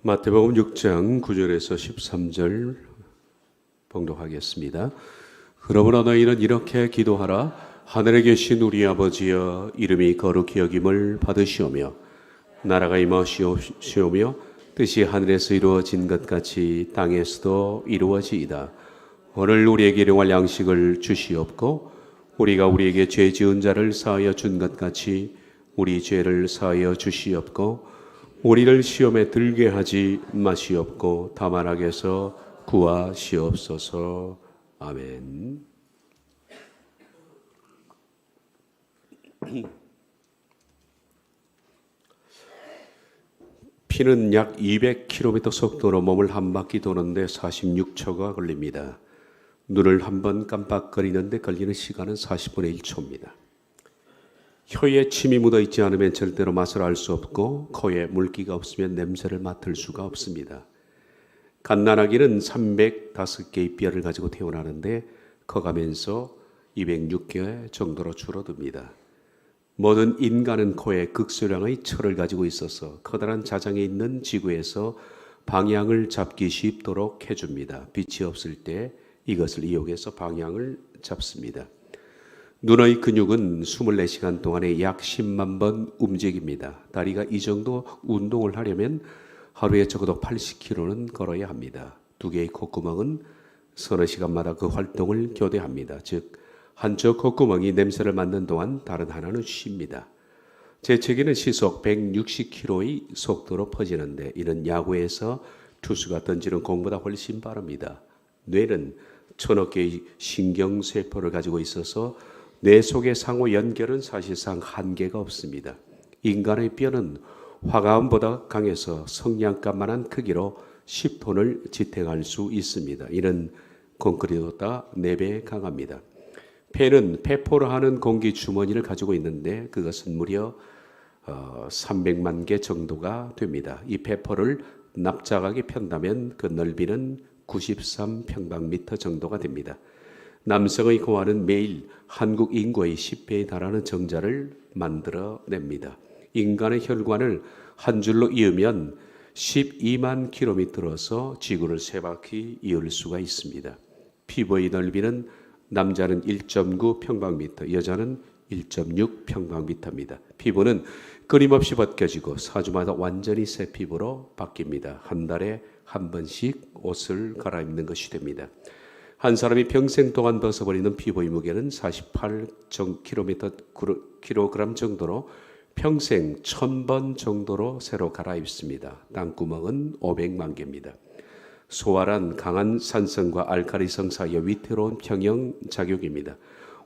마태복음 6장 9절에서 13절 봉독하겠습니다. 그러므로 너희는 이렇게 기도하라. 하늘에 계신 우리 아버지여, 이름이 거룩히 여김을 받으시오며 나라가 임하시오며 뜻이 하늘에서 이루어진 것 같이 땅에서도 이루어지이다. 오늘 우리에게 일용할 양식을 주시옵고 우리가 우리에게 죄 지은 자를 사하여 준 것 같이 우리 죄를 사하여 주시옵고 우리를 시험에 들게 하지 마시옵고 다만 악에서 구하시옵소서. 아멘. 피는 약 200km 속도로 몸을 한 바퀴 도는데 46초가 걸립니다. 눈을 한번 깜빡거리는데 걸리는 시간은 40분의 1초입니다. 혀에 침이 묻어있지 않으면 절대로 맛을 알 수 없고 코에 물기가 없으면 냄새를 맡을 수가 없습니다. 갓난아기는 305개의 뼈를 가지고 태어나는데 커가면서 206개 정도로 줄어듭니다. 모든 인간은 코에 극소량의 철을 가지고 있어서 커다란 자장에 있는 지구에서 방향을 잡기 쉽도록 해줍니다. 빛이 없을 때 이것을 이용해서 방향을 잡습니다. 눈의 근육은 24시간 동안에 약 10만 번 움직입니다. 다리가 이 정도 운동을 하려면 하루에 적어도 80km는 걸어야 합니다. 두 개의 콧구멍은 서너 시간마다 그 활동을 교대합니다. 즉 한쪽 콧구멍이 냄새를 맡는 동안 다른 하나는 쉽니다. 재채기는 시속 160km의 속도로 퍼지는데 이는 야구에서 투수가 던지는 공보다 훨씬 빠릅니다. 뇌는 1000억 개의 신경세포를 가지고 있어서 뇌 속의 상호 연결은 사실상 한계가 없습니다. 인간의 뼈는 화가암보다 강해서 성냥갑만한 크기로 10톤을 지탱할 수 있습니다. 이는 콘크리트보다 4배 강합니다. 폐는 폐포로 하는 공기 주머니를 가지고 있는데 그것은 무려 300만 개 정도가 됩니다. 이 폐포를 납작하게 편다면 그 넓이는 93평방미터 정도가 됩니다. 남성의 고환은 매일 한국 인구의 10배에 달하는 정자를 만들어냅니다. 인간의 혈관을 한 줄로 이으면 12만 킬로미터로서 지구를 3바퀴 이을 수가 있습니다. 피부의 넓이는 남자는 1.9 평방미터, 여자는 1.6 평방미터입니다. 피부는 끊임없이 벗겨지고 4주마다 완전히 새 피부로 바뀝니다. 한 달에 한 번씩 옷을 갈아입는 것이 됩니다. 한 사람이 평생 동안 벗어버리는 피부의 무게는 48kg 정도로 평생 1000번 정도로 새로 갈아입습니다. 땅구멍은 500만 개입니다. 소화란 강한 산성과 알칼리성 사이의 위태로운 평형작용입니다.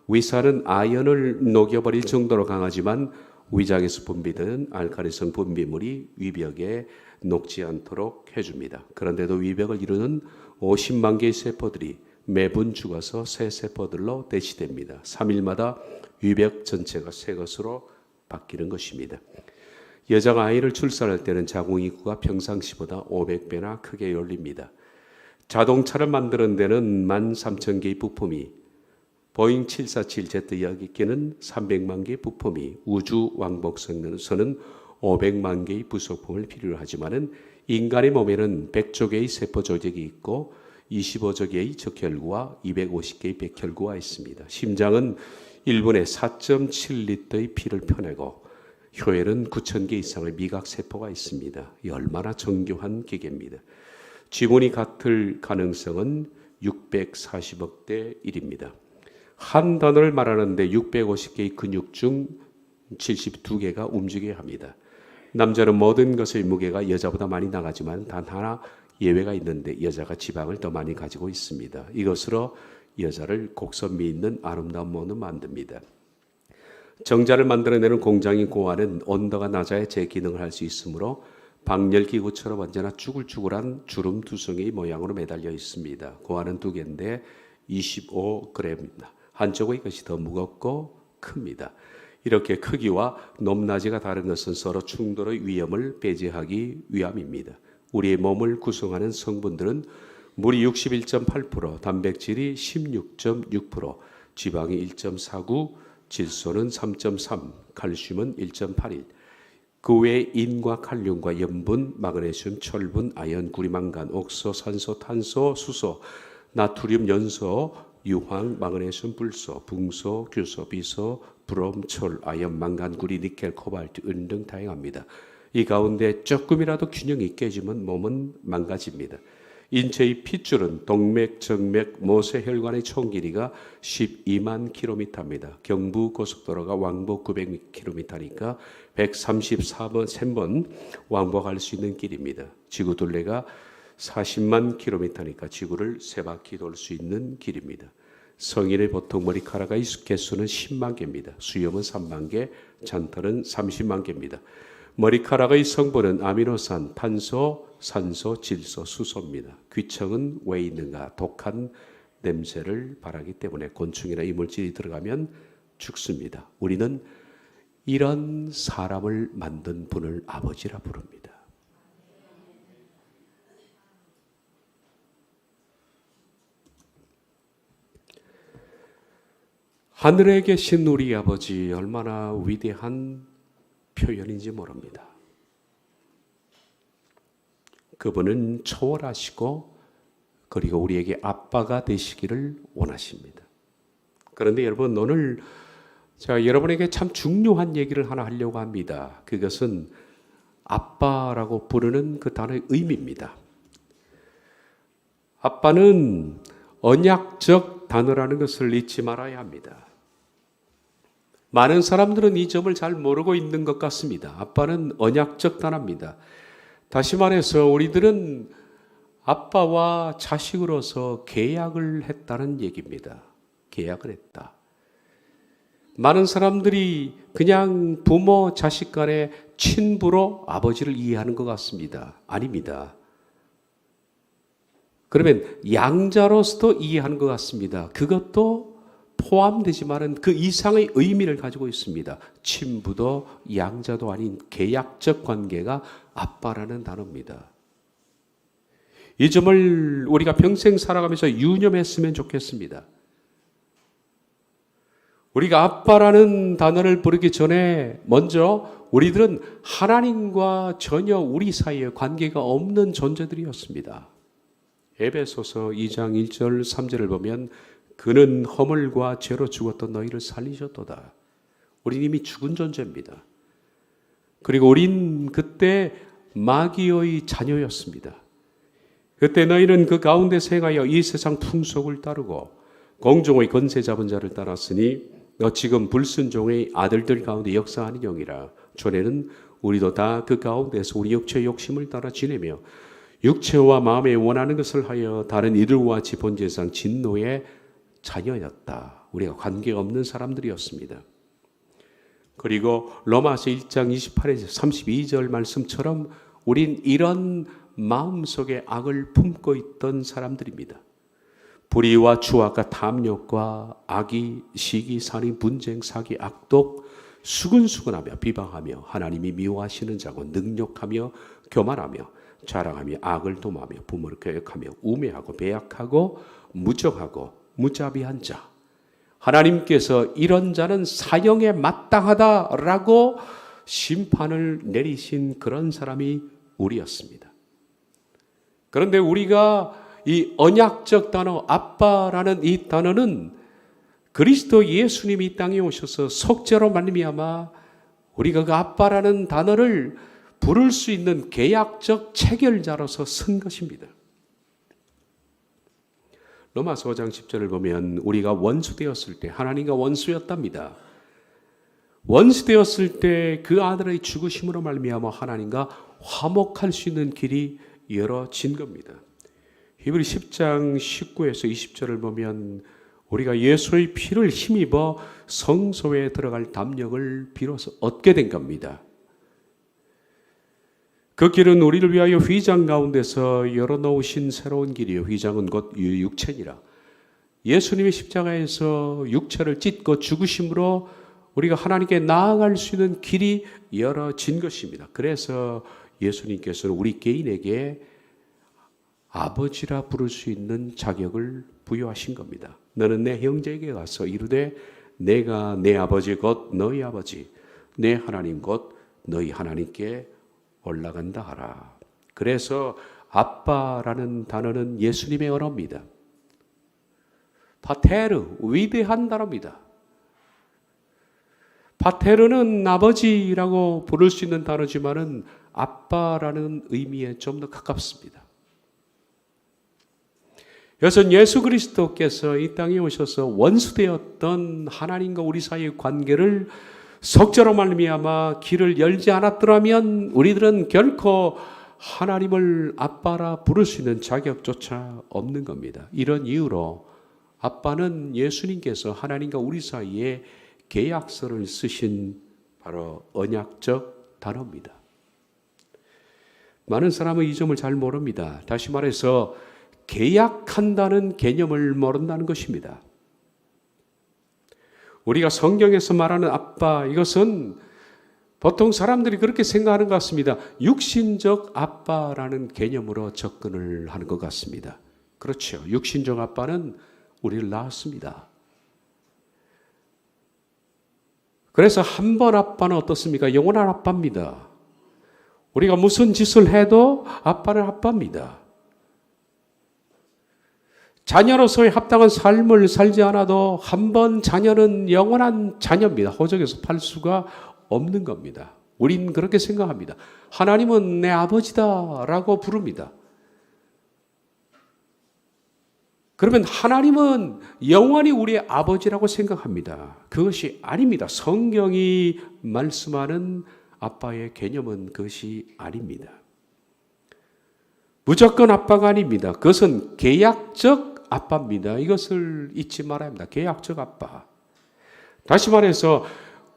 위산은 아연을 녹여버릴 정도로 강하지만 위장에서 분비되는 알칼리성 분비물이 위벽에 녹지 않도록 해줍니다. 그런데도 위벽을 이루는 50만 개의 세포들이 매분 죽어서 새 세포들로 대체됩니다. 3일마다 위벽 전체가 새 것으로 바뀌는 것입니다. 여자가 아이를 출산할 때는 자궁이구가 평상시보다 500배나 크게 열립니다. 자동차를 만드는 데는 13,000개의 부품이, 보잉 747Z 여객기는 300만 개의 부품이, 우주 왕복선에서는 500만 개의 부속품을 필요로 하지만은 인간의 몸에는 100조 개의 세포 조직이 있고 25조 개의 적혈구와 250개의 백혈구가 있습니다. 심장은 1분에 4.7리터의 피를 퍼내고 혀에는 9,000개 이상의 미각세포가 있습니다. 얼마나 정교한 기계입니다. 지문이 같을 가능성은 640억 대 1입니다. 한 단어를 말하는데 650개의 근육 중 72개가 움직여야 합니다. 남자는 모든 것의 무게가 여자보다 많이 나가지만 단 하나 예외가 있는데 여자가 지방을 더 많이 가지고 있습니다. 이것으로 여자를 곡선미 있는 아름다운 몸으로 만듭니다. 정자를 만들어내는 공장인 고환은 온도가 낮아야 제 기능을 할 수 있으므로 방열기구처럼 언제나 쭈글쭈글한 주름 두성의 모양으로 매달려 있습니다. 고환은 2개인데 25g입니다. 한쪽의 것이 더 무겁고 큽니다. 이렇게 크기와 높낮이가 다른 것은 서로 충돌의 위험을 배제하기 위함입니다. 우리의 몸을 구성하는 성분들은 물이 61.8%, 단백질이 16.6%, 지방이 1.49, 질소는 3.3, 칼슘은 1.81. 그 외에 인과 칼륨과 염분, 마그네슘, 철분, 아연, 구리, 망간, 옥소, 산소, 탄소, 수소, 나트륨, 연소, 유황, 마그네슘, 불소, 붕소, 규소, 비소, 브롬, 철, 아연, 망간, 구리, 니켈, 코발트, 은 등 다양합니다. 이 가운데 조금이라도 균형이 깨지면 몸은 망가집니다. 인체의 핏줄은 동맥, 정맥, 모세혈관의 총 길이가 12만 킬로미터입니다. 경부고속도로가 왕복 900km니까 134번, 3번 왕복할 수 있는 길입니다. 지구 둘레가 40만 킬로미터니까 지구를 3바퀴 돌 수 있는 길입니다. 성인의 보통 머리카락의 개수는 10만 개입니다. 수염은 3만 개, 잔털은 30만 개입니다. 머리카락의 성분은 아미노산, 탄소, 산소, 질소, 수소입니다. 귀청은 왜 있는가? 독한 냄새를 발하기 때문에 곤충이나 이물질이 들어가면 죽습니다. 우리는 이런 사람을 만든 분을 아버지라 부릅니다. 하늘에 계신 우리 아버지, 얼마나 위대한 표현인지 모릅니다. 그분은 초월하시고 그리고 우리에게 아빠가 되시기를 원하십니다. 그런데 여러분, 오늘 제가 여러분에게 참 중요한 얘기를 하나 하려고 합니다. 그것은 아빠라고 부르는 그 단어의 의미입니다. 아빠는 언약적 단어라는 것을 잊지 말아야 합니다. 많은 사람들은 이 점을 잘 모르고 있는 것 같습니다. 아빠는 언약적 단어입니다. 다시 말해서 우리들은 아빠와 자식으로서 계약을 했다는 얘기입니다. 계약을 했다. 많은 사람들이 그냥 부모, 자식 간의 친부로 아버지를 이해하는 것 같습니다. 아닙니다. 그러면 양자로서도 이해하는 것 같습니다. 그것도 포함되지만은 그 이상의 의미를 가지고 있습니다. 친부도 양자도 아닌 계약적 관계가 아빠라는 단어입니다. 이 점을 우리가 평생 살아가면서 유념했으면 좋겠습니다. 우리가 아빠라는 단어를 부르기 전에 먼저 우리들은 하나님과 전혀 우리 사이에 관계가 없는 존재들이었습니다. 에베소서 2장 1절 3절을 보면 그는 허물과 죄로 죽었던 너희를 살리셨도다. 우린 이미 죽은 존재입니다. 그리고 우린 그때 마귀의 자녀였습니다. 그때 너희는 그 가운데 생하여 이 세상 풍속을 따르고 공중의 권세 잡은 자를 따랐으니 너 지금 불순종의 아들들 가운데 역사하는 영이라. 전에는 우리도 다 그 가운데서 우리 육체의 욕심을 따라 지내며 육체와 마음에 원하는 것을 하여 다른 이들과 같이 본질상 진노의 자녀였다. 우리가 관계가 없는 사람들이었습니다. 그리고 로마서 1장 28에서 32절 말씀처럼 우린 이런 마음속에 악을 품고 있던 사람들입니다. 불의와 추악과 탐욕과 악의, 시기, 살인, 분쟁, 사기, 악독, 수근수근하며 비방하며 하나님이 미워하시는 자고 능욕하며 교만하며 자랑하며 악을 도모하며 부모를 교역하며 우매하고 배약하고 무정하고 무자비한 자. 하나님께서 이런 자는 사형에 마땅하다라고 심판을 내리신 그런 사람이 우리였습니다. 그런데 우리가 이 언약적 단어 아빠라는 이 단어는 그리스도 예수님이 이 땅에 오셔서 속죄로 말미암아 우리가 그 아빠라는 단어를 부를 수 있는 계약적 체결자로서 쓴 것입니다. 로마서 5장 10절을 보면 우리가 원수되었을 때 하나님과 원수였답니다. 원수되었을 때 그 아들의 죽으심으로 말미암아 하나님과 화목할 수 있는 길이 열어진 겁니다. 히브리 10장 19에서 20절을 보면 우리가 예수의 피를 힘입어 성소에 들어갈 담력을 비로소 얻게 된 겁니다. 그 길은 우리를 위하여 휘장 가운데서 열어놓으신 새로운 길이요. 휘장은 곧 육체니라. 예수님의 십자가에서 육체를 찢고 죽으심으로 우리가 하나님께 나아갈 수 있는 길이 열어진 것입니다. 그래서 예수님께서는 우리 개인에게 아버지라 부를 수 있는 자격을 부여하신 겁니다. 너는 내 형제에게 가서 이르되 내가 내 아버지 곧 너희 아버지 내 하나님 곧 너희 하나님께 올라간다 하라. 그래서 아빠라는 단어는 예수님의 언어입니다. 파테르, 위대한 단어입니다. 파테르는 아버지라고 부를 수 있는 단어지만은 아빠라는 의미에 좀 더 가깝습니다. 여기서 예수 그리스도께서 이 땅에 오셔서 원수되었던 하나님과 우리 사이의 관계를 석자로 말미암아 길을 열지 않았더라면 우리들은 결코 하나님을 아빠라 부를 수 있는 자격조차 없는 겁니다. 이런 이유로 아빠는 예수님께서 하나님과 우리 사이에 계약서를 쓰신 바로 언약적 단어입니다. 많은 사람은 이 점을 잘 모릅니다. 다시 말해서 계약한다는 개념을 모른다는 것입니다. 우리가 성경에서 말하는 아빠, 이것은 보통 사람들이 그렇게 생각하는 것 같습니다. 육신적 아빠라는 개념으로 접근을 하는 것 같습니다. 그렇죠. 육신적 아빠는 우리를 낳았습니다. 그래서 한 번 아빠는 어떻습니까? 영원한 아빠입니다. 우리가 무슨 짓을 해도 아빠는 아빠입니다. 자녀로서의 합당한 삶을 살지 않아도 한 번 자녀는 영원한 자녀입니다. 호적에서 팔 수가 없는 겁니다. 우린 그렇게 생각합니다. 하나님은 내 아버지다라고 부릅니다. 그러면 하나님은 영원히 우리의 아버지라고 생각합니다. 그것이 아닙니다. 성경이 말씀하는 아빠의 개념은 그것이 아닙니다. 무조건 아빠가 아닙니다. 그것은 계약적 아빠입니다. 이것을 잊지 말아야 합니다. 계약적 아빠. 다시 말해서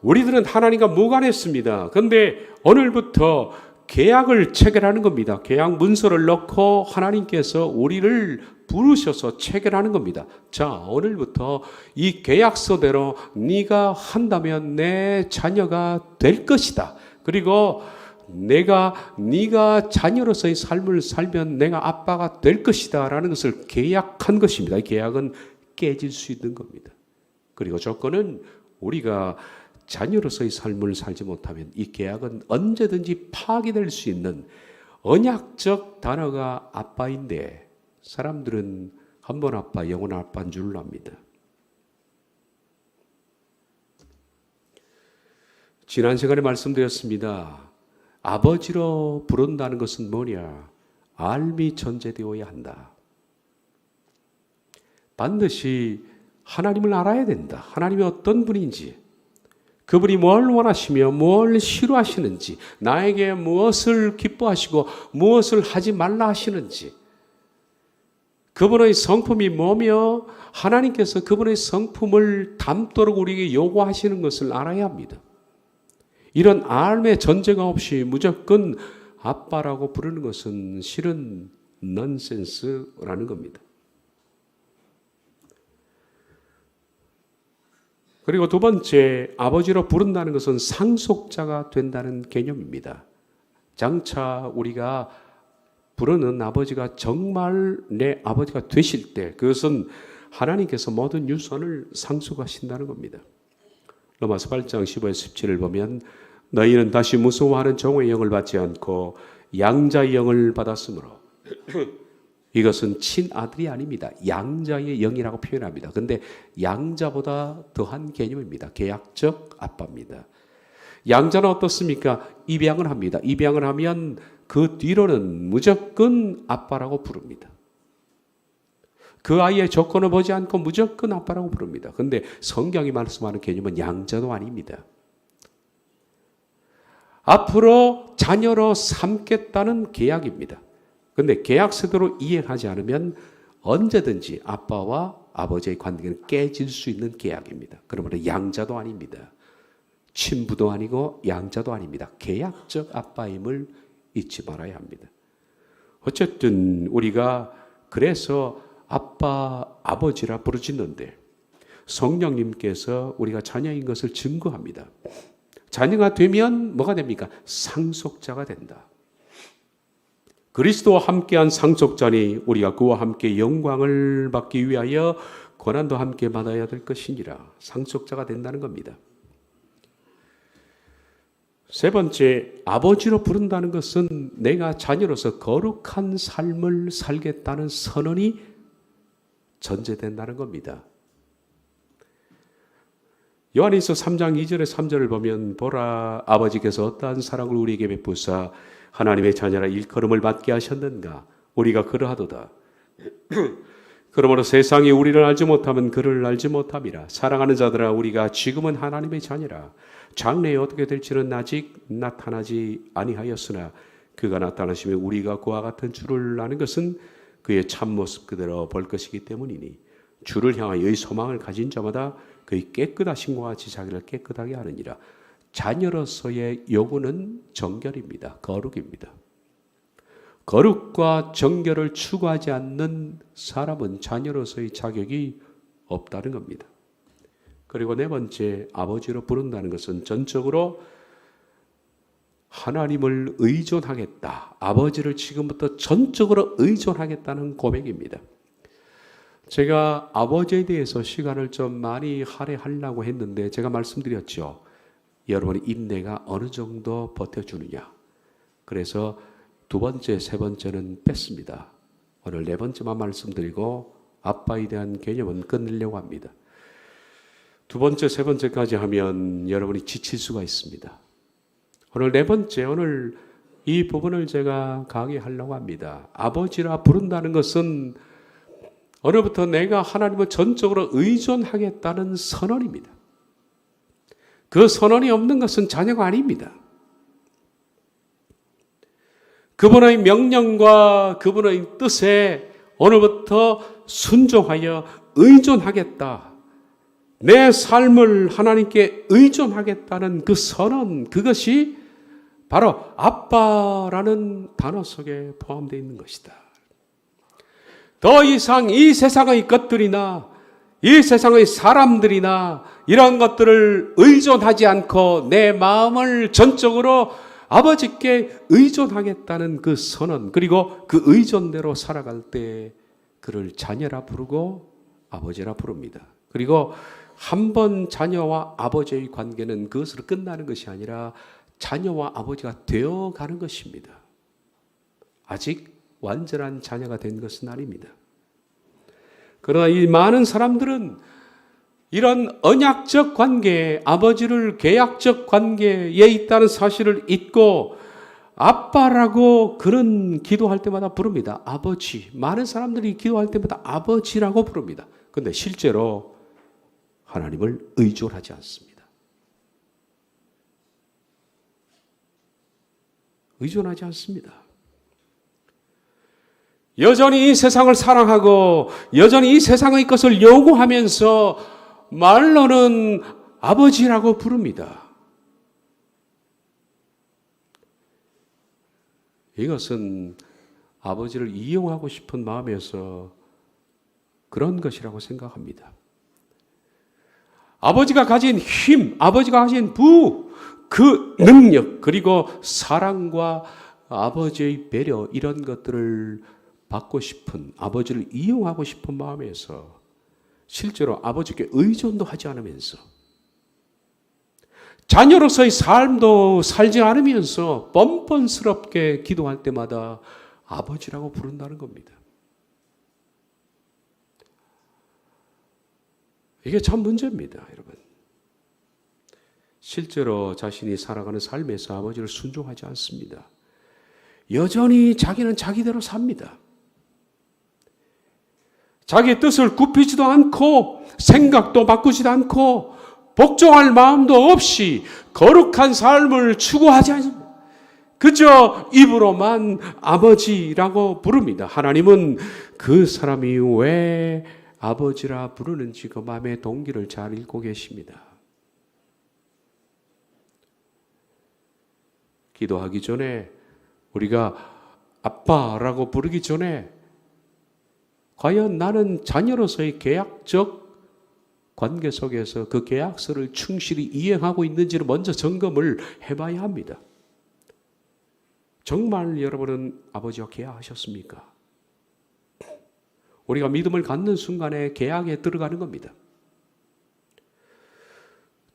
우리들은 하나님과 무관했습니다. 그런데 오늘부터 계약을 체결하는 겁니다. 계약 문서를 넣고 하나님께서 우리를 부르셔서 체결하는 겁니다. 자, 오늘부터 이 계약서대로 네가 한다면 내 자녀가 될 것이다. 그리고 네가 자녀로서의 삶을 살면 내가 아빠가 될 것이다 라는 것을 계약한 것입니다. 이 계약은 깨질 수 있는 겁니다. 그리고 조건은 우리가 자녀로서의 삶을 살지 못하면 이 계약은 언제든지 파기될 수 있는 언약적 단어가 아빠인데 사람들은 한 번 아빠, 영원한 아빠인 줄 압니다. 지난 시간에 말씀드렸습니다. 아버지로 부른다는 것은 뭐냐? 알미 전제되어야 한다. 반드시 하나님을 알아야 된다. 하나님이 어떤 분인지, 그분이 뭘 원하시며 뭘 싫어하시는지, 나에게 무엇을 기뻐하시고 무엇을 하지 말라 하시는지, 그분의 성품이 뭐며 하나님께서 그분의 성품을 담도록 우리에게 요구하시는 것을 알아야 합니다. 이런 알의 전제가 없이 무조건 아빠라고 부르는 것은 실은 넌센스라는 겁니다. 그리고 두 번째, 아버지로 부른다는 것은 상속자가 된다는 개념입니다. 장차 우리가 부르는 아버지가 정말 내 아버지가 되실 때 그것은 하나님께서 모든 유산을 상속하신다는 겁니다. 로마서 8장 15에서 17을 보면 너희는 다시 무서워하는 종의 영을 받지 않고 양자의 영을 받았으므로 이것은 친아들이 아닙니다. 양자의 영이라고 표현합니다. 그런데 양자보다 더한 개념입니다. 계약적 아빠입니다. 양자는 어떻습니까? 입양을 합니다. 입양을 하면 그 뒤로는 무조건 아빠라고 부릅니다. 그 아이의 조건을 보지 않고 무조건 아빠라고 부릅니다. 그런데 성경이 말씀하는 개념은 양자도 아닙니다. 앞으로 자녀로 삼겠다는 계약입니다. 그런데 계약서대로 이행하지 않으면 언제든지 아빠와 아버지의 관계는 깨질 수 있는 계약입니다. 그러므로 양자도 아닙니다. 친부도 아니고 양자도 아닙니다. 계약적 아빠임을 잊지 말아야 합니다. 어쨌든 우리가 그래서 아빠, 아버지라 부르짖는데 성령님께서 우리가 자녀인 것을 증거합니다. 자녀가 되면 뭐가 됩니까? 상속자가 된다. 그리스도와 함께한 상속자니 우리가 그와 함께 영광을 받기 위하여 고난도 함께 받아야 될 것이니라. 상속자가 된다는 겁니다. 세 번째, 아버지로 부른다는 것은 내가 자녀로서 거룩한 삶을 살겠다는 선언이 전제된다는 겁니다. 요한일서 3장 2절에 3절을 보면 보라 아버지께서 어떠한 사랑을 우리에게 베푸사 하나님의 자녀라 일컬음을 받게 하셨는가 우리가 그러하도다. 그러므로 세상이 우리를 알지 못하면 그를 알지 못함이라. 사랑하는 자들아 우리가 지금은 하나님의 자녀라. 장래에 어떻게 될지는 아직 나타나지 아니하였으나 그가 나타나시면 우리가 그와 같은 줄을 아는 것은 그의 참모습 그대로 볼 것이기 때문이니 주를 향하여 이 소망을 가진 자마다 그의 깨끗하심과 같이 자기를 깨끗하게 하느니라. 자녀로서의 요구는 정결입니다. 거룩입니다. 거룩과 정결을 추구하지 않는 사람은 자녀로서의 자격이 없다는 겁니다. 그리고 네 번째, 아버지로 부른다는 것은 전적으로 하나님을 의존하겠다. 아버지를 지금부터 전적으로 의존하겠다는 고백입니다. 제가 아버지에 대해서 시간을 좀 많이 할애하려고 했는데 제가 말씀드렸죠. 여러분의 인내가 어느 정도 버텨주느냐. 그래서 두 번째, 세 번째는 뺐습니다. 오늘 네 번째만 말씀드리고 아빠에 대한 개념은 끝내려고 합니다. 두 번째, 세 번째까지 하면 여러분이 지칠 수가 있습니다. 오늘 네 번째, 오늘 이 부분을 제가 강의하려고 합니다. 아버지라 부른다는 것은 오늘부터 내가 하나님을 전적으로 의존하겠다는 선언입니다. 그 선언이 없는 것은 자녀가 아닙니다. 그분의 명령과 그분의 뜻에 오늘부터 순종하여 의존하겠다. 내 삶을 하나님께 의존하겠다는 그 선언, 그것이 바로 아빠라는 단어 속에 포함되어 있는 것이다. 더 이상 이 세상의 것들이나 이 세상의 사람들이나 이런 것들을 의존하지 않고 내 마음을 전적으로 아버지께 의존하겠다는 그 선언, 그리고 그 의존대로 살아갈 때 그를 자녀라 부르고 아버지라 부릅니다. 그리고 한 번 자녀와 아버지의 관계는 그것으로 끝나는 것이 아니라 자녀와 아버지가 되어가는 것입니다. 아직 완전한 자녀가 된 것은 아닙니다. 그러나 이 많은 사람들은 이런 언약적 관계, 아버지를 계약적 관계에 있다는 사실을 잊고 아빠라고 그런 기도할 때마다 부릅니다. 아버지. 많은 사람들이 기도할 때마다 아버지라고 부릅니다. 그런데 실제로 하나님을 의존하지 않습니다. 의존하지 않습니다. 여전히 이 세상을 사랑하고 여전히 이 세상의 것을 요구하면서 말로는 아버지라고 부릅니다. 이것은 아버지를 이용하고 싶은 마음에서 그런 것이라고 생각합니다. 아버지가 가진 힘, 아버지가 가진 그 능력, 그리고 사랑과 아버지의 배려, 이런 것들을 받고 싶은, 아버지를 이용하고 싶은 마음에서 실제로 아버지께 의존도 하지 않으면서 자녀로서의 삶도 살지 않으면서 뻔뻔스럽게 기도할 때마다 아버지라고 부른다는 겁니다. 이게 참 문제입니다, 여러분. 실제로 자신이 살아가는 삶에서 아버지를 순종하지 않습니다. 여전히 자기는 자기대로 삽니다. 자기의 뜻을 굽히지도 않고 생각도 바꾸지도 않고 복종할 마음도 없이 거룩한 삶을 추구하지 않습니다. 그저 입으로만 아버지라고 부릅니다. 하나님은 그 사람이 왜 아버지라 부르는지 그 마음의 동기를 잘 읽고 계십니다. 기도하기 전에 우리가 아빠라고 부르기 전에 과연 나는 자녀로서의 계약적 관계 속에서 그 계약서를 충실히 이행하고 있는지를 먼저 점검을 해봐야 합니다. 정말 여러분은 아버지와 계약하셨습니까? 우리가 믿음을 갖는 순간에 계약에 들어가는 겁니다.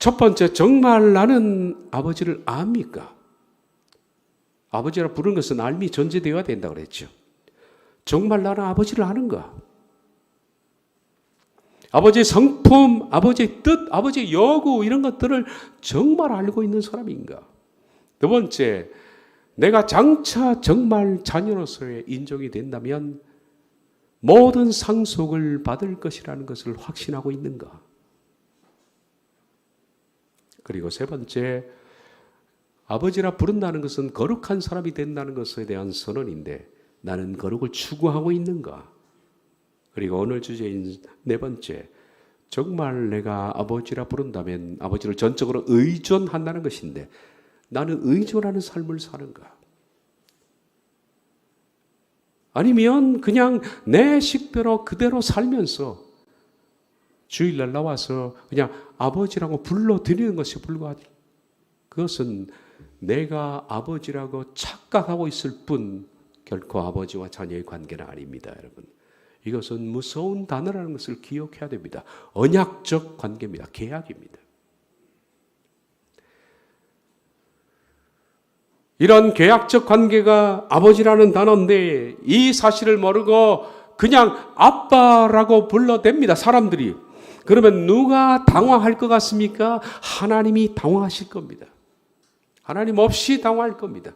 첫 번째, 정말 나는 아버지를 압니까? 아버지라 부르는 것은 알미 전제되어야 된다고 그랬죠. 정말 나는 아버지를 아는가? 아버지의 성품, 아버지의 뜻, 아버지의 요구 이런 것들을 정말 알고 있는 사람인가? 두 번째, 내가 장차 정말 자녀로서의 인정이 된다면 모든 상속을 받을 것이라는 것을 확신하고 있는가? 그리고 세 번째, 아버지라 부른다는 것은 거룩한 사람이 된다는 것에 대한 선언인데 나는 거룩을 추구하고 있는가? 그리고 오늘 주제인 네 번째, 정말 내가 아버지라 부른다면 아버지를 전적으로 의존한다는 것인데 나는 의존하는 삶을 사는가? 아니면 그냥 내 식대로 그대로 살면서 주일날 나와서 그냥 아버지라고 불러드리는 것에 불과하지. 그것은 내가 아버지라고 착각하고 있을 뿐 결코 아버지와 자녀의 관계는 아닙니다, 여러분. 이것은 무서운 단어라는 것을 기억해야 됩니다. 언약적 관계입니다. 계약입니다. 이런 계약적 관계가 아버지라는 단어인데 이 사실을 모르고 그냥 아빠라고 불러댑니다, 사람들이. 그러면 누가 당황할 것 같습니까? 하나님이 당황하실 겁니다. 하나님 없이 당황할 겁니다.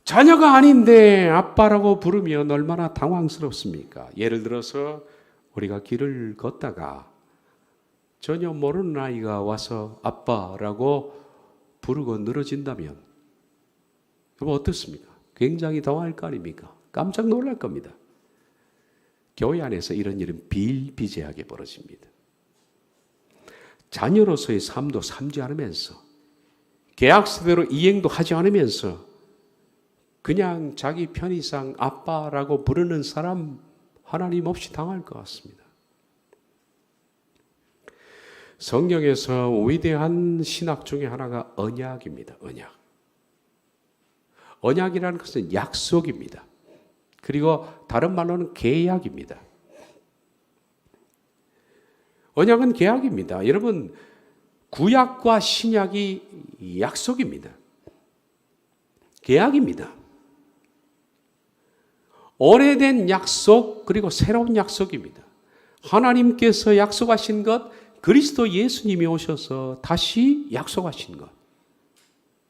자녀가 아닌데 아빠라고 부르면 얼마나 당황스럽습니까? 예를 들어서 우리가 길을 걷다가 전혀 모르는 아이가 와서 아빠라고 부르고 늘어진다면 여러분 어떻습니까? 굉장히 당황할 거 아닙니까? 깜짝 놀랄 겁니다. 교회 안에서 이런 일은 비일비재하게 벌어집니다. 자녀로서의 삶도 삼지 않으면서 계약서대로 이행도 하지 않으면서 그냥 자기 편의상 아빠라고 부르는 사람 하나님 없이 당할 것 같습니다. 성경에서 위대한 신학 중에 하나가 언약입니다. 언약. 언약이라는 것은 약속입니다. 그리고 다른 말로는 계약입니다. 언약은 계약입니다. 여러분, 구약과 신약이 약속입니다. 계약입니다. 오래된 약속 그리고 새로운 약속입니다. 하나님께서 약속하신 것, 그리스도 예수님이 오셔서 다시 약속하신 것.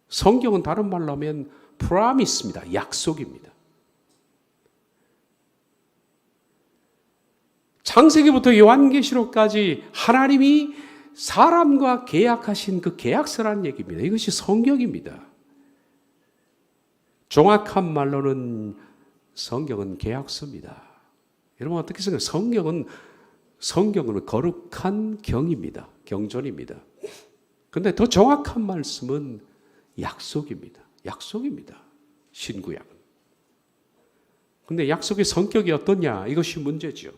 성경은 다른 말로 하면 promise입니다. 약속입니다. 창세기부터 요한계시록까지 하나님이 사람과 계약하신 그 계약서라는 얘기입니다. 이것이 성경입니다. 정확한 말로는 성경은 계약서입니다. 여러분 어떻게 생각해요? 성경은 거룩한 경입니다. 경전입니다. 그런데 더 정확한 말씀은 약속입니다. 약속입니다. 신구약은. 그런데 약속의 성격이 어떠냐? 이것이 문제죠.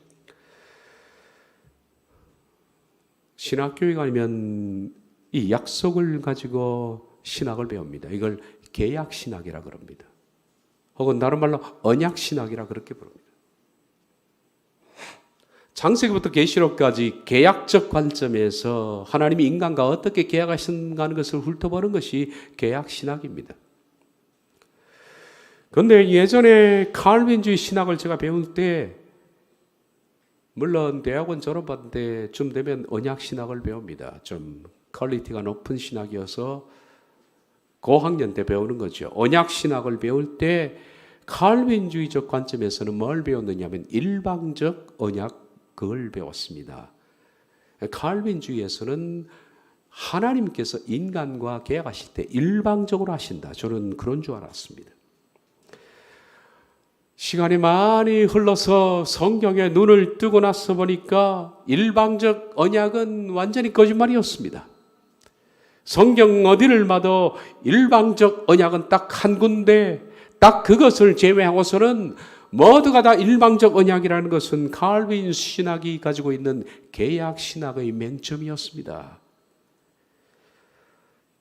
신학교에 가면 이 약속을 가지고 신학을 배웁니다. 이걸 계약신학이라고 그럽니다. 혹은 다른 말로 언약신학이라고 그렇게 부릅니다. 창세기부터 계시록까지 계약적 관점에서 하나님이 인간과 어떻게 계약하신가 하는 것을 훑어보는 것이 계약신학입니다. 그런데 예전에 칼빈주의 신학을 제가 배울 때 물론 대학원 졸업할 때쯤 되면 언약신학을 배웁니다. 좀 퀄리티가 높은 신학이어서 고학년 때 배우는 거죠. 언약신학을 배울 때 칼빈주의적 관점에서는 뭘 배웠느냐면 일방적 언약 그걸 배웠습니다. 칼빈주의에서는 하나님께서 인간과 계약하실 때 일방적으로 하신다. 저는 그런 줄 알았습니다. 시간이 많이 흘러서 성경에 눈을 뜨고 나서 보니까 일방적 언약은 완전히 거짓말이었습니다. 성경 어디를 봐도 일방적 언약은 딱 한 군데, 딱 그것을 제외하고서는 모두가 다 일방적 언약이라는 것은 칼빈 신학이 가지고 있는 계약 신학의 맹점이었습니다.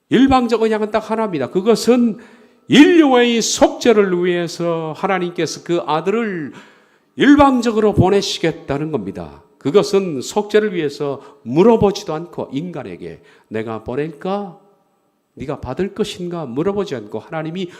일방적 언약은 딱 하나입니다. 그것은 인류의 속죄를 위해서 하나님께서 그 아들을 일방적으로 보내시겠다는 겁니다. 그것은 속죄를 위해서 물어보지도 않고 인간에게 내가 보낼까? 네가 받을 것인가? 물어보지 않고 하나님이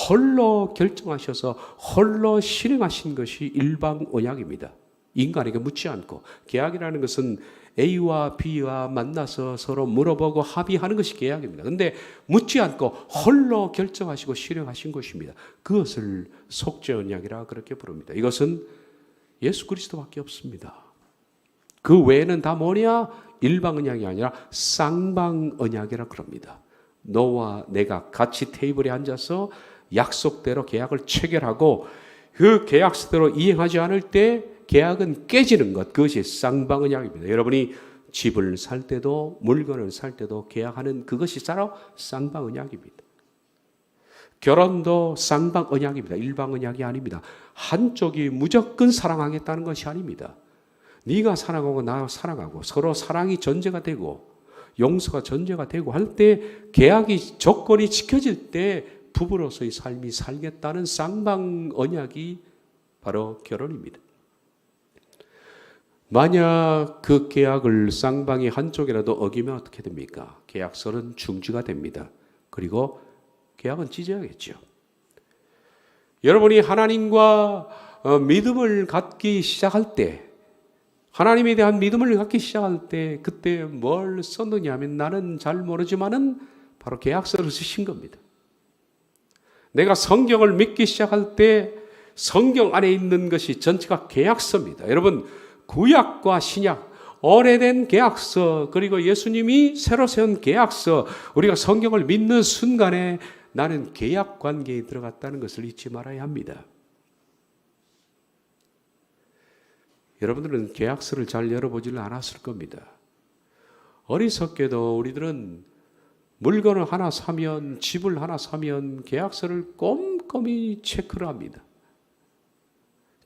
홀로 결정하셔서 홀로 실행하신 것이 일방 언약입니다. 인간에게 묻지 않고. 계약이라는 것은 A와 B와 만나서 서로 물어보고 합의하는 것이 계약입니다. 그런데 묻지 않고 홀로 결정하시고 실행하신 것입니다. 그것을 속죄 언약이라 그렇게 부릅니다. 이것은 예수 그리스도밖에 없습니다. 그 외에는 다 뭐냐? 일방 언약이 아니라 쌍방 언약이라 그럽니다. 너와 내가 같이 테이블에 앉아서 약속대로 계약을 체결하고 그 계약서대로 이행하지 않을 때 계약은 깨지는 것, 그것이 쌍방 언약입니다. 여러분이 집을 살 때도 물건을 살 때도 계약하는 그것이 바로 쌍방 언약입니다. 결혼도 쌍방 언약입니다. 일방 언약이 아닙니다. 한쪽이 무조건 사랑하겠다는 것이 아닙니다. 네가 사랑하고 나 사랑하고 서로 사랑이 전제가 되고 용서가 전제가 되고 할 때 계약이 조건이 지켜질 때 부부로서의 삶이 살겠다는 쌍방 언약이 바로 결혼입니다. 만약 그 계약을 쌍방이 한쪽이라도 어기면 어떻게 됩니까? 계약서는 중지가 됩니다. 그리고 계약은 찢어야겠죠. 여러분이 하나님과 믿음을 갖기 시작할 때, 하나님에 대한 믿음을 갖기 시작할 때 그때 뭘 썼느냐 하면 나는 잘 모르지만은 바로 계약서를 쓰신 겁니다. 내가 성경을 믿기 시작할 때 성경 안에 있는 것이 전체가 계약서입니다. 여러분, 구약과 신약, 오래된 계약서, 그리고 예수님이 새로 세운 계약서, 우리가 성경을 믿는 순간에 나는 계약 관계에 들어갔다는 것을 잊지 말아야 합니다. 여러분들은 계약서를 잘 열어보지를 않았을 겁니다. 어리석게도 우리들은 물건을 하나 사면, 집을 하나 사면 계약서를 꼼꼼히 체크를 합니다.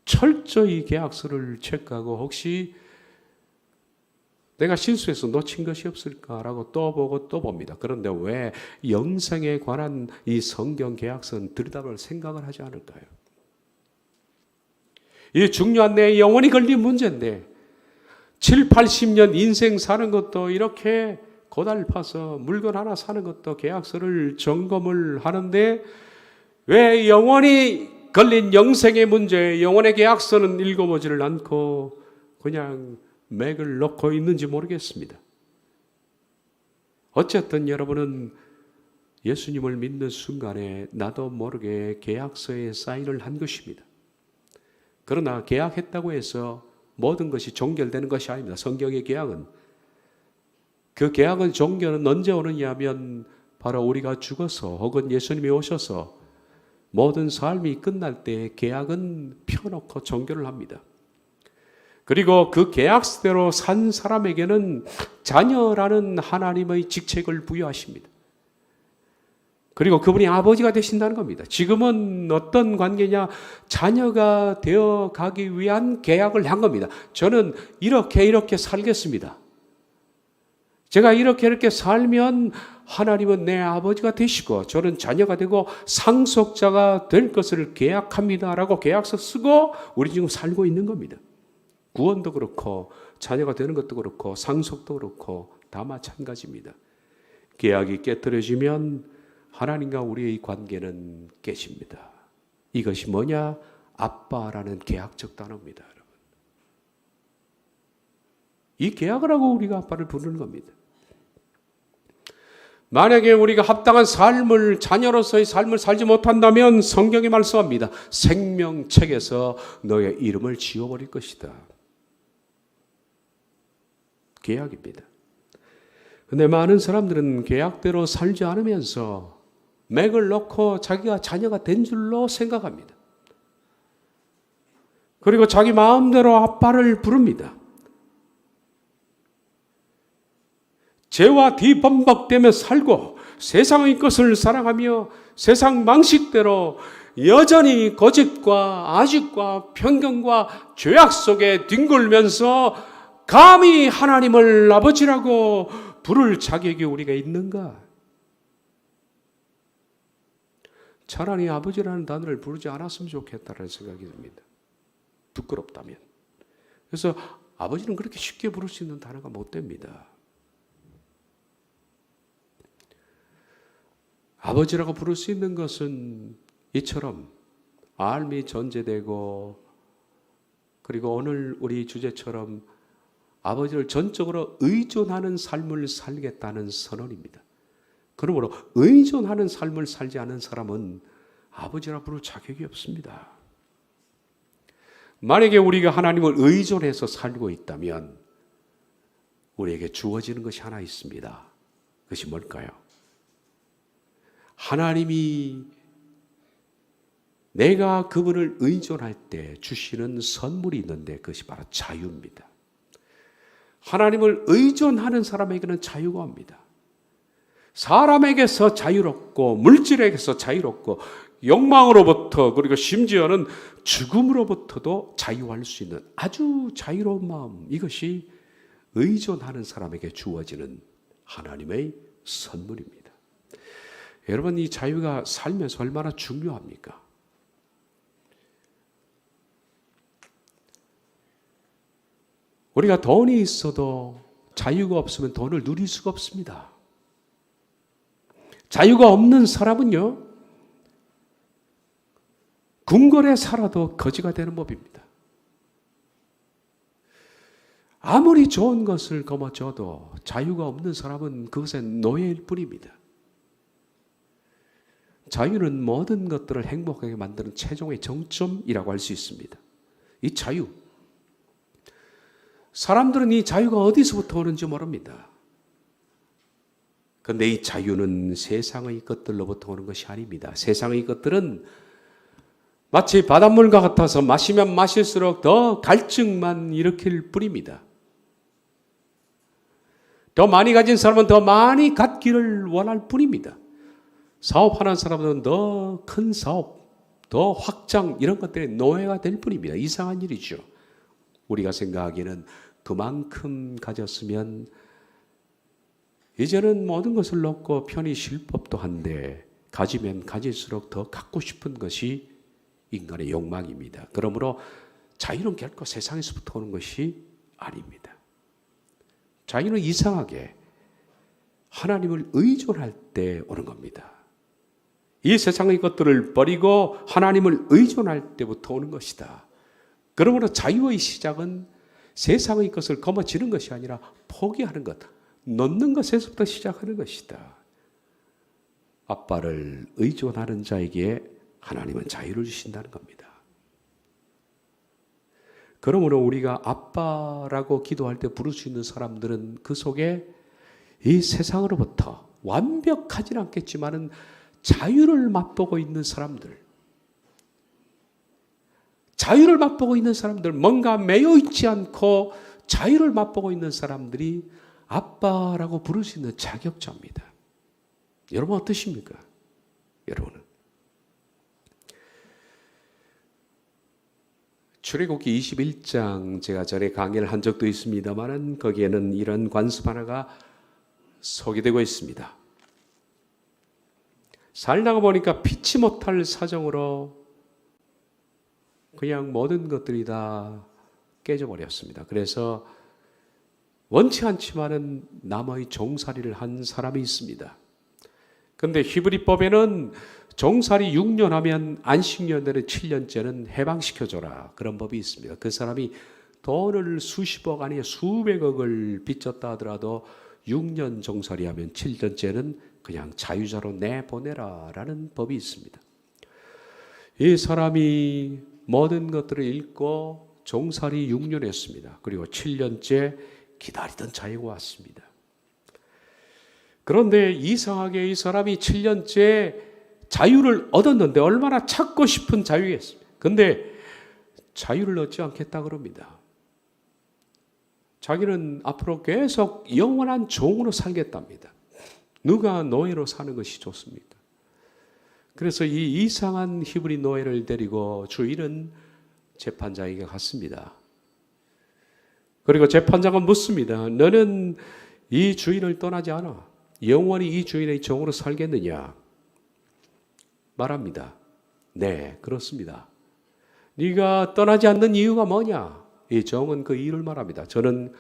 철저히 계약서를 체크하고 혹시 내가 실수해서 놓친 것이 없을까라고 또 보고 또 봅니다. 그런데 왜 영생에 관한 이 성경 계약서는 들여다볼 생각을 하지 않을까요? 이 중요한 내 영혼이 걸린 문제인데 7, 80년 인생 사는 것도 이렇게 고달파서 물건 하나 사는 것도 계약서를 점검을 하는데 왜 영혼이 걸린 영생의 문제, 영혼의 계약서는 읽어보지를 않고 그냥 맥을 놓고 있는지 모르겠습니다. 어쨌든 여러분은 예수님을 믿는 순간에 나도 모르게 계약서에 사인을 한 것입니다. 그러나 계약했다고 해서 모든 것이 종결되는 것이 아닙니다. 성경의 계약은. 그 계약은 종결은 언제 오느냐 하면 바로 우리가 죽어서 혹은 예수님이 오셔서 모든 삶이 끝날 때 계약은 펴놓고 종결을 합니다. 그리고 그 계약서대로 산 사람에게는 자녀라는 하나님의 직책을 부여하십니다. 그리고 그분이 아버지가 되신다는 겁니다. 지금은 어떤 관계냐? 자녀가 되어 가기 위한 계약을 한 겁니다. 저는 이렇게 살겠습니다. 제가 이렇게 살면 하나님은 내 아버지가 되시고 저는 자녀가 되고 상속자가 될 것을 계약합니다라고 계약서 쓰고 우리 지금 살고 있는 겁니다. 구원도 그렇고 자녀가 되는 것도 그렇고 상속도 그렇고 다 마찬가지입니다. 계약이 깨트려지면 하나님과 우리의 관계는 깨집니다. 이것이 뭐냐? 아빠라는 계약적 단어입니다, 여러분. 이 계약을 하고 우리가 아빠를 부르는 겁니다. 만약에 우리가 합당한 삶을, 자녀로서의 삶을 살지 못한다면 성경이 말씀합니다. 생명책에서 너의 이름을 지워버릴 것이다. 계약입니다. 그런데 많은 사람들은 계약대로 살지 않으면서 맥을 놓고 자기가 자녀가 된 줄로 생각합니다. 그리고 자기 마음대로 아빠를 부릅니다. 죄와 뒤범벅되며 살고 세상의 것을 사랑하며 세상 방식대로 여전히 고집과 아집과 편견과 죄악 속에 뒹굴면서 감히 하나님을 아버지라고 부를 자격이 우리가 있는가? 차라리 아버지라는 단어를 부르지 않았으면 좋겠다는 생각이 듭니다. 부끄럽다면. 그래서 아버지는 그렇게 쉽게 부를 수 있는 단어가 못 됩니다. 아버지라고 부를 수 있는 것은 이처럼 알미 전제되고, 그리고 오늘 우리 주제처럼 아버지를 전적으로 의존하는 삶을 살겠다는 선언입니다. 그러므로 의존하는 삶을 살지 않은 사람은 아버지라 부를 자격이 없습니다. 만약에 우리가 하나님을 의존해서 살고 있다면 우리에게 주어지는 것이 하나 있습니다. 그것이 뭘까요? 하나님이 내가 그분을 의존할 때 주시는 선물이 있는데 그것이 바로 자유입니다. 하나님을 의존하는 사람에게는 자유가 옵니다. 사람에게서 자유롭고 물질에게서 자유롭고 욕망으로부터, 그리고 심지어는 죽음으로부터도 자유할 수 있는 아주 자유로운 마음, 이것이 의존하는 사람에게 주어지는 하나님의 선물입니다. 여러분, 이 자유가 살면서 얼마나 중요합니까? 우리가 돈이 있어도 자유가 없으면 돈을 누릴 수가 없습니다. 자유가 없는 사람은요, 궁궐에 살아도 거지가 되는 법입니다. 아무리 좋은 것을 거머쥐어도 자유가 없는 사람은 그것의 노예일 뿐입니다. 자유는 모든 것들을 행복하게 만드는 최종의 정점이라고 할 수 있습니다. 이 자유. 사람들은 이 자유가 어디서부터 오는지 모릅니다. 그런데 이 자유는 세상의 것들로부터 오는 것이 아닙니다. 세상의 것들은 마치 바닷물과 같아서 마시면 마실수록 더 갈증만 일으킬 뿐입니다. 더 많이 가진 사람은 더 많이 갖기를 원할 뿐입니다. 사업하는 사람은 더 큰 사업, 더 확장, 이런 것들의 노예가 될 뿐입니다. 이상한 일이죠. 우리가 생각하기에는 그만큼 가졌으면 이제는 모든 것을 놓고 편히 쉴 법도 한데, 가지면 가질수록 더 갖고 싶은 것이 인간의 욕망입니다. 그러므로 자유는 결코 세상에서부터 오는 것이 아닙니다. 자유는 이상하게 하나님을 의존할 때 오는 겁니다. 이 세상의 것들을 버리고 하나님을 의존할 때부터 오는 것이다. 그러므로 자유의 시작은 세상의 것을 거머쥐는 것이 아니라 포기하는 것, 놓는 것에서부터 시작하는 것이다. 아빠를 의존하는 자에게 하나님은 자유를 주신다는 겁니다. 그러므로 우리가 아빠라고 기도할 때 부를 수 있는 사람들은 그 속에 이 세상으로부터 완벽하진 않겠지만은 자유를 맛보고 있는 사람들, 자유를 맛보고 있는 사람들, 뭔가 매여 있지 않고 자유를 맛보고 있는 사람들이 아빠라고 부를 수 있는 자격자입니다. 여러분 어떠십니까? 여러분은 출애굽기 21장, 제가 전에 강의를 한 적도 있습니다만 거기에는 이런 관습 하나가 소개되고 있습니다. 살다가 보니까 피치 못할 사정으로 그냥 모든 것들이 다 깨져버렸습니다. 그래서 원치 않지만은 남의 종살이를 한 사람이 있습니다. 그런데 히브리법에는 종살이 6년 하면 안식년에는 7년째는 해방시켜줘라, 그런 법이 있습니다. 그 사람이 돈을 수십억 아니 수백억을 빚졌다 하더라도 6년 종살이 하면 7년째는 그냥 자유자로 내보내라 라는 법이 있습니다. 이 사람이 모든 것들을 잃고 종살이 6년 했습니다. 그리고 7년째 기다리던 자유가 왔습니다. 그런데 이상하게 이 사람이 7년째 자유를 얻었는데 얼마나 찾고 싶은 자유겠습니까? 그런데 자유를 얻지 않겠다 그럽니다. 자기는 앞으로 계속 영원한 종으로 살겠답니다. 누가 노예로 사는 것이 좋습니까? 그래서 이 이상한 히브리 노예를 데리고 주인은 재판장에게 갔습니다. 그리고 재판장은 묻습니다. 너는 이 주인을 떠나지 않아 영원히 이 주인의 종으로 살겠느냐? 말합니다. 네, 그렇습니다. 네가 떠나지 않는 이유가 뭐냐? 이 정은 그 일을 말합니다. 저는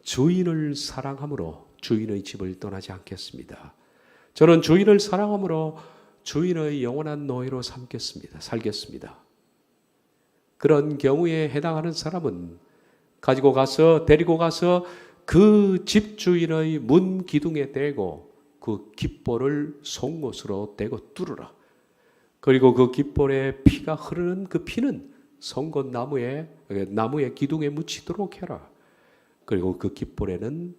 주인을 사랑함으로 주인의 집을 떠나지 않겠습니다. 저는 주인을 사랑함으로 주인의 영원한 노예로 살겠습니다. 그런 경우에 해당하는 사람은 데리고 가서 그 집주인의 문 기둥에 대고 그 깃볼을 송곳으로 대고 뚫으라. 그리고 그 깃볼에 피가 흐르는 그 피는 송곳 나무의 기둥에 묻히도록 해라. 그리고 그 깃볼에는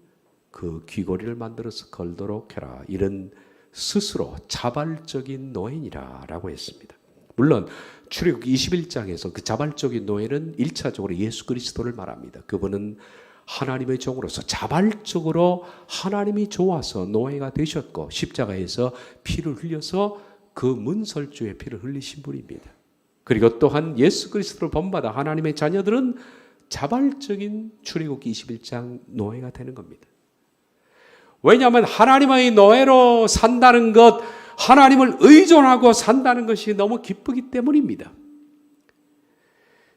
그 귀고리를 만들어서 걸도록 해라. 이런 스스로 자발적인 노예니라 라고 했습니다. 물론 출애굽기 21장에서 그 자발적인 노예는 1차적으로 예수 그리스도를 말합니다. 그분은 하나님의 종으로서 자발적으로 하나님이 좋아서 노예가 되셨고 십자가에서 피를 흘려서 그 문설주의 피를 흘리신 분입니다. 그리고 또한 예수 그리스도를 본받아 하나님의 자녀들은 자발적인 출애굽기 21장 노예가 되는 겁니다. 왜냐하면 하나님의 노예로 산다는 것, 하나님을 의존하고 산다는 것이 너무 기쁘기 때문입니다.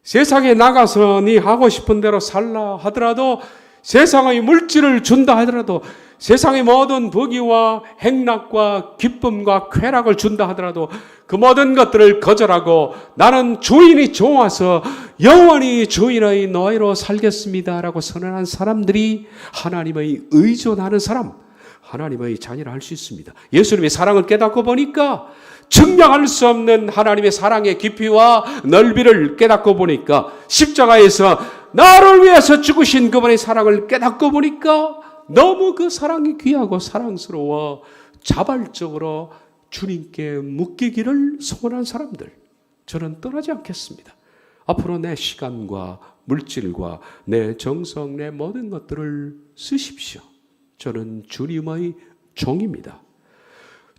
세상에 나가서 네 하고 싶은 대로 살라 하더라도, 세상의 물질을 준다 하더라도, 세상의 모든 부귀와 행락과 기쁨과 쾌락을 준다 하더라도 그 모든 것들을 거절하고 나는 주인이 좋아서 영원히 주인의 노예로 살겠습니다라고 선언한 사람들이 하나님의 의존하는 사람, 하나님의 자녀를 할 수 있습니다. 예수님의 사랑을 깨닫고 보니까, 증명할 수 없는 하나님의 사랑의 깊이와 넓이를 깨닫고 보니까, 십자가에서 나를 위해서 죽으신 그분의 사랑을 깨닫고 보니까 너무 그 사랑이 귀하고 사랑스러워 자발적으로 주님께 묶이기를 소원한 사람들, 저는 떠나지 않겠습니다. 앞으로 내 시간과 물질과 내 정성, 내 모든 것들을 쓰십시오. 저는 주님의 종입니다.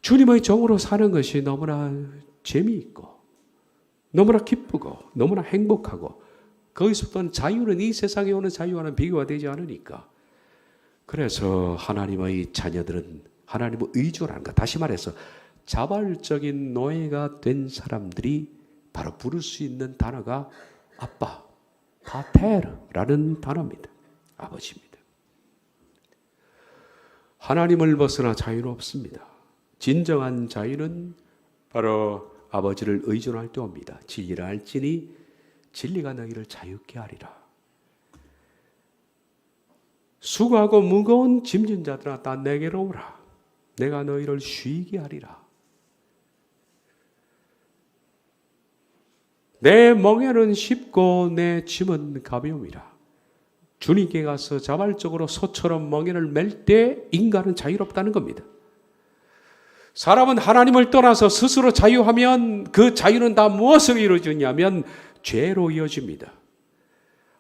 주님의 종으로 사는 것이 너무나 재미있고 너무나 기쁘고 너무나 행복하고, 거기서부터는 자유는 이 세상에 오는 자유와는 비교가 되지 않으니까, 그래서 하나님의 자녀들은 하나님을 의존하는 것, 다시 말해서 자발적인 노예가 된 사람들이 바로 부를 수 있는 단어가 아빠, 파테르라는 단어입니다. 아버지입니다. 하나님을 벗어나 자유는 없습니다. 진정한 자유는 바로 아버지를 의존할 때 옵니다. 진리를 알지니 진리가 너희를 자유케 하리라. 수고하고 무거운 짐진 자들아 다 내게로 오라. 내가 너희를 쉬게 하리라. 내 멍에는 쉽고 내 짐은 가벼움이라. 주님께 가서 자발적으로 소처럼 멍에를 맬 때 인간은 자유롭다는 겁니다. 사람은 하나님을 떠나서 스스로 자유하면 그 자유는 다 무엇으로 이루어지냐면 죄로 이어집니다.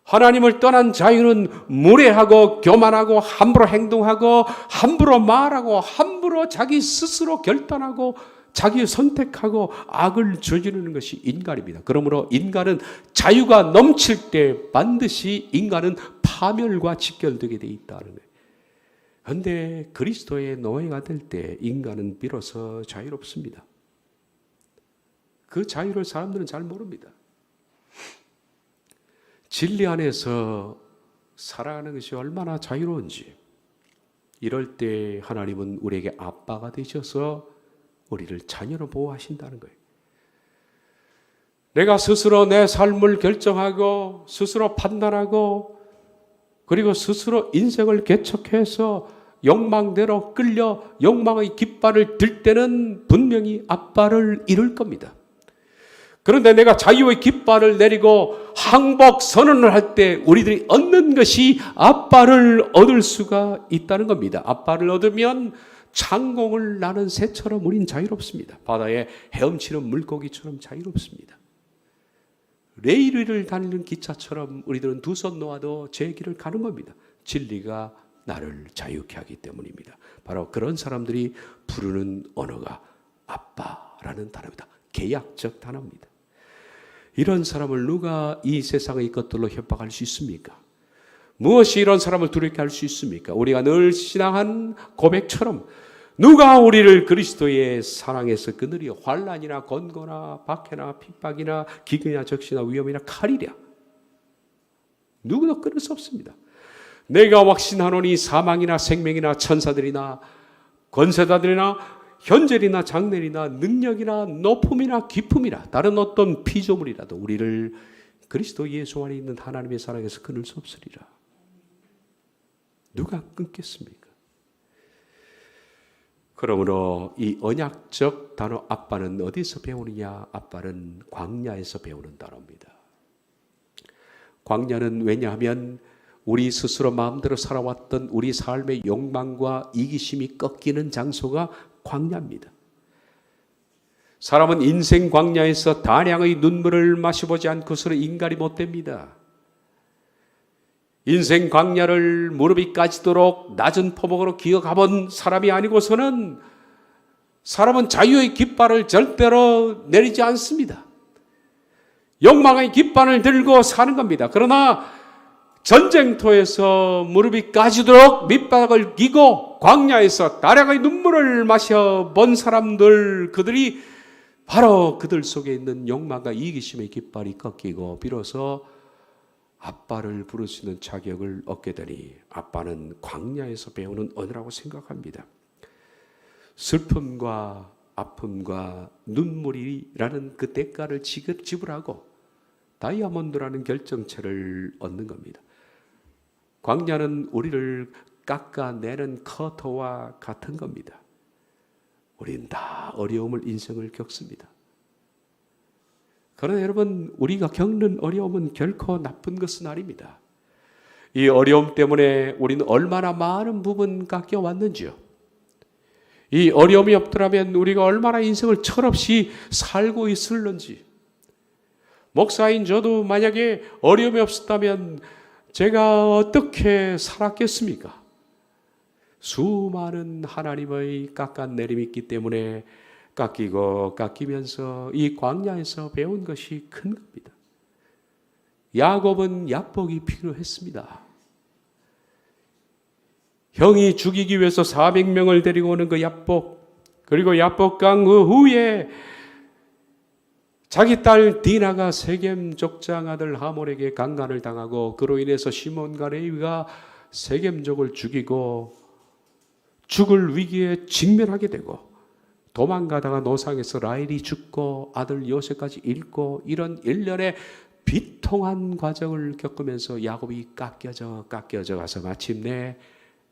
하나님을 떠난 자유는 무례하고 교만하고 함부로 행동하고 함부로 말하고 함부로 자기 스스로 결단하고 자기 선택하고 악을 저지르는 것이 인간입니다. 그러므로 인간은 자유가 넘칠 때 반드시 인간은 파멸과 직결되게 돼 있다는 거예요. 그런데 그리스도의 노예가 될 때 인간은 비로소 자유롭습니다. 그 자유를 사람들은 잘 모릅니다. 진리 안에서 살아가는 것이 얼마나 자유로운지, 이럴 때 하나님은 우리에게 아빠가 되셔서 우리를 자녀로 보호하신다는 거예요. 내가 스스로 내 삶을 결정하고 스스로 판단하고 그리고 스스로 인생을 개척해서 욕망대로 끌려 욕망의 깃발을 들 때는 분명히 아빠를 잃을 겁니다. 그런데 내가 자유의 깃발을 내리고 항복 선언을 할 때 우리들이 얻는 것이 아빠를 얻을 수가 있다는 겁니다. 아빠를 얻으면 창공을 나는 새처럼 우린 자유롭습니다. 바다에 헤엄치는 물고기처럼 자유롭습니다. 레일 위를 달리는 기차처럼 우리들은 두 손 놓아도 제 길을 가는 겁니다. 진리가 나를 자유케 하기 때문입니다. 바로 그런 사람들이 부르는 언어가 아빠라는 단어입니다. 계약적 단어입니다. 이런 사람을 누가 이 세상의 것들로 협박할 수 있습니까? 무엇이 이런 사람을 두렵게 할 수 있습니까? 우리가 늘 신앙한 고백처럼 누가 우리를 그리스도의 사랑에서 끊으리요? 환난이나 권고나 박해나 핍박이나 기근이나 적시나 위험이나 칼이랴. 누구도 끊을 수 없습니다. 내가 확신하노니 사망이나 생명이나 천사들이나 권세자들이나 현재이나 장래이나 능력이나 높음이나 깊음이나 다른 어떤 피조물이라도 우리를 그리스도 예수 안에 있는 하나님의 사랑에서 끊을 수 없으리라. 누가 끊겠습니까? 그러므로 이 언약적 단어 아빠는 어디서 배우느냐? 아빠는 광야에서 배우는 단어입니다. 광야는 왜냐하면 우리 스스로 마음대로 살아왔던 우리 삶의 욕망과 이기심이 꺾이는 장소가 광야입니다. 사람은 인생 광야에서 단양의 눈물을 마셔보지 않고서는 인간이 못 됩니다. 인생 광야를 무릎이 까지도록 낮은 포복으로 기어가본 사람이 아니고서는 사람은 자유의 깃발을 절대로 내리지 않습니다. 욕망의 깃발을 들고 사는 겁니다. 그러나 전쟁터에서 무릎이 까지도록 밑바닥을 기고 광야에서 다량의 눈물을 마셔본 사람들, 그들이 바로 그들 속에 있는 욕망과 이기심의 깃발이 꺾이고 비로소 아빠를 부를 수 있는 자격을 얻게 되니 아빠는 광야에서 배우는 언어라고 생각합니다. 슬픔과 아픔과 눈물이라는 그 대가를 지불하고 다이아몬드라는 결정체를 얻는 겁니다. 광야는 우리를 깎아내는 커터와 같은 겁니다. 우리는 다 어려움을 인생을 겪습니다. 그러나 여러분, 우리가 겪는 어려움은 결코 나쁜 것은 아닙니다. 이 어려움 때문에 우리는 얼마나 많은 부분 깎여왔는지요. 이 어려움이 없더라면 우리가 얼마나 인생을 철없이 살고 있을는지. 목사인 저도 만약에 어려움이 없었다면 제가 어떻게 살았겠습니까? 수많은 하나님의 깎아내림이 있기 때문에 깎이고 깎이면서 이 광야에서 배운 것이 큰 겁니다. 야곱은 야복이 필요했습니다. 형이 죽이기 위해서 400명을 데리고 오는 그 야복, 그리고 야복강 그 후에 자기 딸 디나가 세겜 족장 아들 하몰에게 강간을 당하고 그로 인해서 시몬과 레위가 세겜족을 죽이고 죽을 위기에 직면하게 되고 도망가다가 노상에서 라헬이 죽고 아들 요셉까지 잃고 이런 일련의 비통한 과정을 겪으면서 야곱이 깎여져 가서 마침내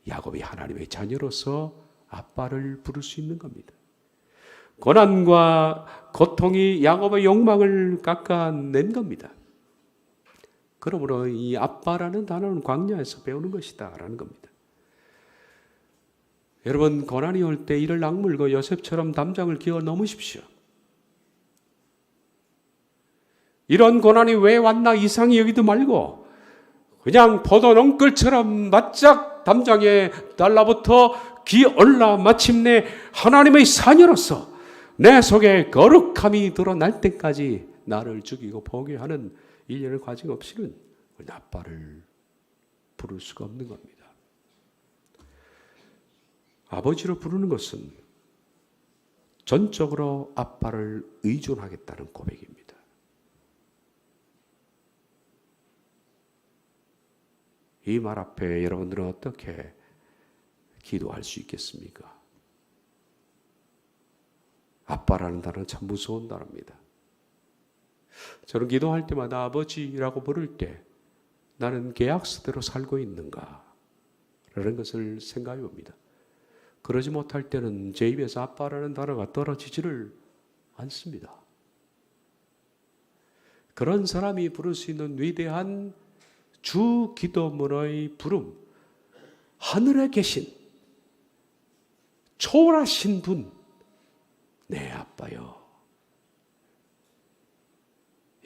야곱이 하나님의 자녀로서 아빠를 부를 수 있는 겁니다. 고난과 고통이 야곱의 욕망을 깎아낸 겁니다. 그러므로 이 아빠라는 단어는 광야에서 배우는 것이다 라는 겁니다. 여러분, 고난이 올 때 이를 악물고 요셉처럼 담장을 기어 넘으십시오. 이런 고난이 왜 왔나 이상히 여기도 말고 그냥 포도농끌처럼 바짝 담장에 달라붙어 기어올라 마침내 하나님의 자녀로서 내 속에 거룩함이 드러날 때까지 나를 죽이고 포기하는 일련의 과정 없이는 우리 아빠를 부를 수가 없는 겁니다. 아버지로 부르는 것은 전적으로 아빠를 의존하겠다는 고백입니다. 이 말 앞에 여러분들은 어떻게 기도할 수 있겠습니까? 아빠라는 단어는 참 무서운 단어입니다. 저는 기도할 때마다 아버지라고 부를 때 나는 계약서대로 살고 있는가? 라는 것을 생각해 봅니다. 그러지 못할 때는 제 입에서 아빠라는 단어가 떨어지지를 않습니다. 그런 사람이 부를 수 있는 위대한 주 기도문의 부름, 하늘에 계신 초월하신 분, 내 아빠요.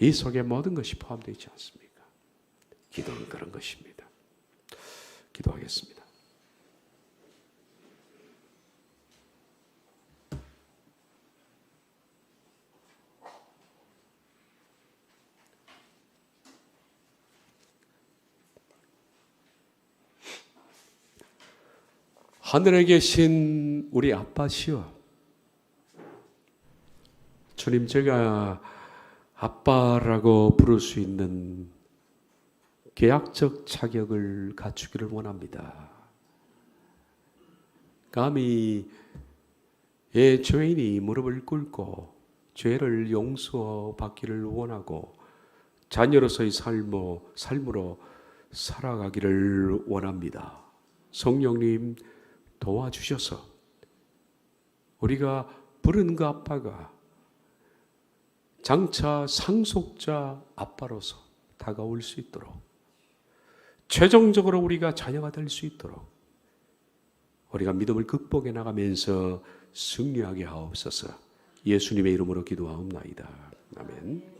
이 속에 모든 것이 포함되어 있지 않습니까? 기도는 그런 것입니다. 기도하겠습니다. 하늘에 계신 우리 아빠시여, 주님, 제가 아빠라고 부를 수 있는 계약적 자격을 갖추기를 원합니다. 감히 죄인이 무릎을 꿇고 죄를 용서받기를 원하고 자녀로서의 삶으로 살아가기를 원합니다. 성령님 도와주셔서 우리가 부른 그 아빠가 장차 상속자 아빠로서 다가올 수 있도록, 최종적으로 우리가 자녀가 될 수 있도록 우리가 믿음을 극복해 나가면서 승리하게 하옵소서. 예수님의 이름으로 기도하옵나이다. 아멘.